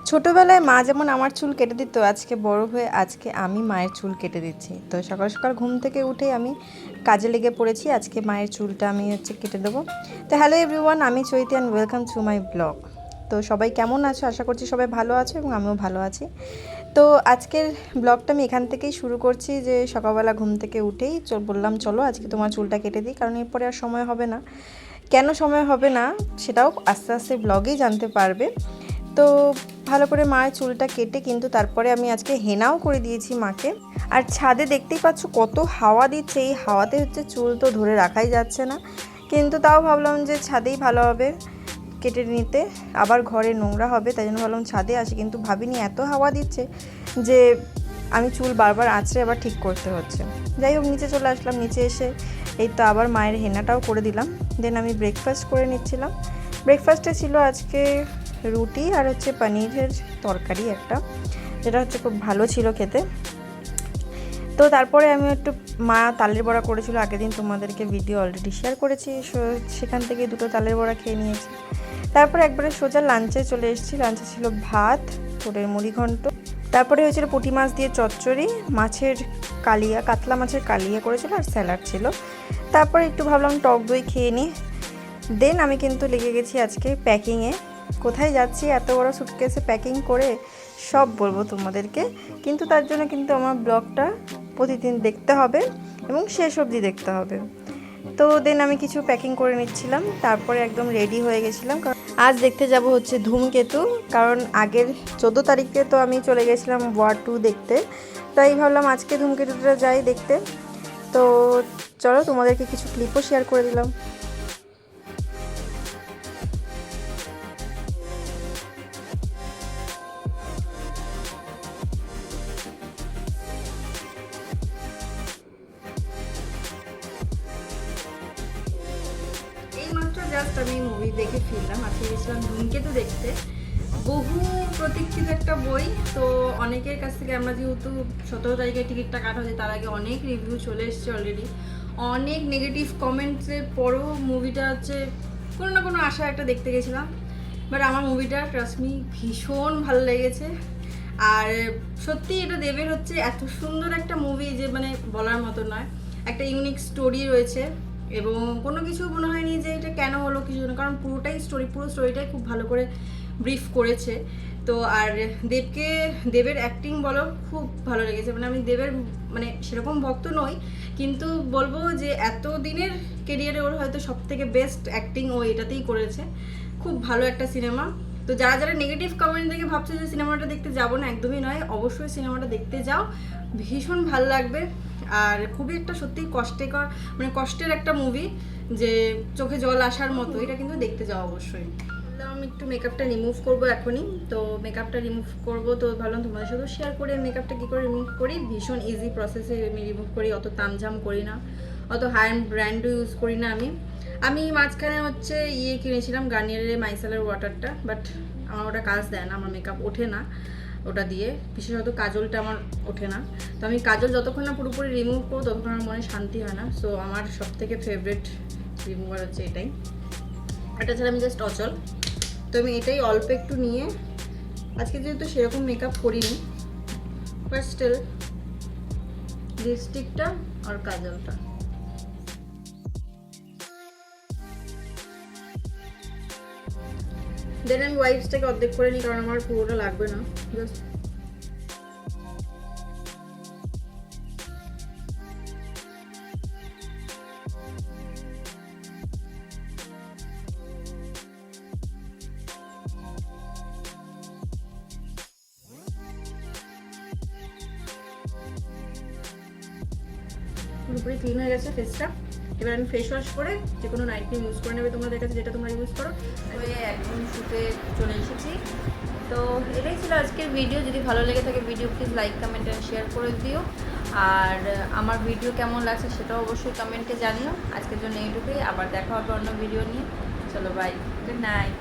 ছোটোবেলায় মা যেমন আমার চুল কেটে দিত, আজকে বড় হয়ে আজকে আমি মায়ের চুল কেটে দিচ্ছি। তো সকাল সকাল ঘুম থেকে উঠে আমি কাজে লেগে পড়েছি। আজকে মায়ের চুলটা আমি কেটে দেবো। তো হ্যালো এভরিওয়ান, আমি Chaiti and welcome to my blog. তো সবাই কেমন আছো? আশা করছি সবাই ভালো আছো এবং আমিও ভালো আছি। তো আজকের ব্লগটা আমি এখান থেকেই শুরু করছি, যে সকালবেলা ঘুম থেকে উঠেই বললাম চলো আজকে তোমার চুলটা কেটে দিই, কারণ এরপরে আর সময় হবে না। কেন সময় হবে না সেটাও আস্তে আস্তে ব্লগেই জানতে পারবে। তো ভালো করে মায়ের চুলটা কেটে কিন্তু তারপরে আমি আজকে হেনাও করে দিয়েছি মাকে। আর ছাদে দেখতেই পাচ্ছ কত হাওয়া দিচ্ছে, এই হাওয়াতে চুল তো ধরে রাখাই যাচ্ছে না, কিন্তু তাও ভাবলাম যে ছাদেই ভালো হবে কেটে নিতে। আবার ঘরে নোংরা হবে, তাই জন্য ভাবলাম ছাদে আসি, কিন্তু ভাবিনি এত হাওয়া দিচ্ছে যে আমি চুল বারবার আঁচড়ে আবার ঠিক করতে হচ্ছে। যাই হোক, নিচে চলে আসলাম। নিচে এসে এই তো আবার মায়ের হেনাটাও করে দিলাম। দেন আমি ব্রেকফাস্ট করে নিচ্ছিলাম। ব্রেকফাস্টে ছিল আজকে রুটি আর পনিরের তরকারি একটা, যেটা খুব ভালো ছিল খেতে। তো তারপরে আমি একটু মা তালের বড়া করেছিল আগের দিন, তোমাদেরকে ভিডিও অলরেডি শেয়ার করেছি, সেখান থেকে দুটো তালের বড়া খেয়ে নিয়েছি। তারপরে একবারে সোজা লাঞ্চে চলে এসেছি। লাঞ্চে ছিল ভাত, তোরের মুড়ি ঘন্ট, তারপরে হয়েছিল পুঁটি মাছ দিয়ে চচ্চড়ি, মাছের কালিয়া, কাতলা মাছের কালিয়া করেছিল, আর স্যালাড ছিল। তারপরে একটু ভাবলাম টক দই খেয়ে নিই। দেন আমি কিন্তু লেগে গেছি আজকে প্যাকিংয়ে। কোথায় যাচ্ছি এত বড় সুটকেসে প্যাকিং করে সব বলবো তোমাদেরকে, কিন্তু তার জন্য কিন্তু আমার ব্লগটা প্রতিদিন দেখতে হবে এবং শেষ অবধি দেখতে হবে। তো দেন আমি কিছু প্যাকিং করে নিচ্ছিলাম, তারপরে একদম রেডি হয়ে গেছিলাম, কারণ আজ দেখতে যাব ধূমকেতু। কারণ আগের 14 তারিখে তো আমি চলে গেছিলাম ওয়ার 2 দেখতে, তাই ভাবলাম আজকে ধূমকেতুটা যাই দেখতে। তো চলো তোমাদেরকে কিছু ক্লিপও শেয়ার করে দিলাম। এইমাত্র জাস্ট আমি মুভি দেখে ফিরলাম। আজকে গেছিলাম ধূমকেতু দেখতে। বহু প্রতীক্ষিত একটা বই। তো অনেকের কাছ থেকে আমরা যেহেতু 17 তারিখে টিকিটটা কাটা হয়েছে, তার আগে অনেক রিভিউ চলে এসছে অলরেডি। অনেক নেগেটিভ কমেন্টসের পরও মুভিটা কোনো না কোনো আশা একটা দেখতে গেছিলাম। বাট আমার মুভিটা ট্রাস্ট মি ভীষণ ভালো লেগেছে। আর সত্যি এটা দেবের এত সুন্দর একটা মুভি যে বলার মতো নয়। একটা ইউনিক স্টোরি রয়েছে এবং কোনো কিছু মনে হয়নি যে এটা কেন হলো কিছু না, কারণ পুরো স্টোরিটাই খুব ভালো করে ব্রিফ করেছে। তো আর দেবের অ্যাক্টিং বলো খুব ভালো লেগেছে। আমি দেবের সেরকম ভক্ত নই, কিন্তু বলবো যে এত দিনের কেরিয়ারে ওর হয়তো সব থেকে বেস্ট অ্যাক্টিং ও এটাতেই করেছে। খুব ভালো একটা সিনেমা। তো যারা যারা নেগেটিভ কমেন্ট দেখে ভাবছে যে সিনেমাটা দেখতে যাবো না, একদমই নয়, অবশ্যই সিনেমাটা দেখতে যাও, ভীষণ ভালো লাগবে। আর খুবই একটা সত্যি কষ্টের একটা মুভি, যে চোখে জল আসার মতো। এটা কিন্তু দেখতে যাও অবশ্যই। আমি একটু মেকআপটা রিমুভ করবো এখনই। তো মেকআপটা রিমুভ করবো, তো ভাবলাম তোমাদের সাথে শেয়ার করে মেকআপটা কী করে রিমুভ করি। ভীষণ ইজি প্রসেসে আমি রিমুভ করি, অত তামঝাম করি না, অত হাই ব্র্যান্ডও ইউজ করি না। আমি মাঝখানে কিনেছিলাম গার্নিয়ারের মাইসেলার ওয়াটারটা, বাট আমার ওটা কাজ দেয় না, আমার মেকআপ ওঠে না ওটা দিয়ে, বিশেষত কাজলটা আমার ওঠে না। তো আমি কাজল যতক্ষণ না পুরোপুরি রিমুভ করবো ততক্ষণ আমার মনে শান্তি হয় না। সো আমার সব থেকে ফেভারিট রিমুভার এটাই। এটা ছাড়া আমি জাস্ট অচল। তো আমি এটাই অল্প একটু নিয়ে, আজকে যেহেতু সেরকম মেকআপ করিনি, বাট স্টিল লিপস্টিকটা আর কাজলটা। দেন আমি ওয়াইপসটাকে অর্ধেক করে নিই, কারণ আমার পুরোটা লাগবে না। জাস্ট পুরোপুরি ক্লিন হয়ে গেছে ফেসটা। এবার আমি ফেস ওয়াশ করে যে কোনো নাইট ক্রিম ইউজ করে নেবে তোমাদের কাছে, যেটা তোমরা ইউজ করো। একদম শুতে চলে এসেছি। তো এটাই ছিল আজকের ভিডিও। যদি ভালো লেগে থাকে video please like comment and share করে দিও। আর আমার ভিডিও কেমন লাগছে সেটাও অবশ্যই কমেন্টে জানিও। আজকের জন্য এইটুকুই, আবার দেখা হবে অন্য ভিডিও নিয়ে। চলো বাই, গুড নাইট।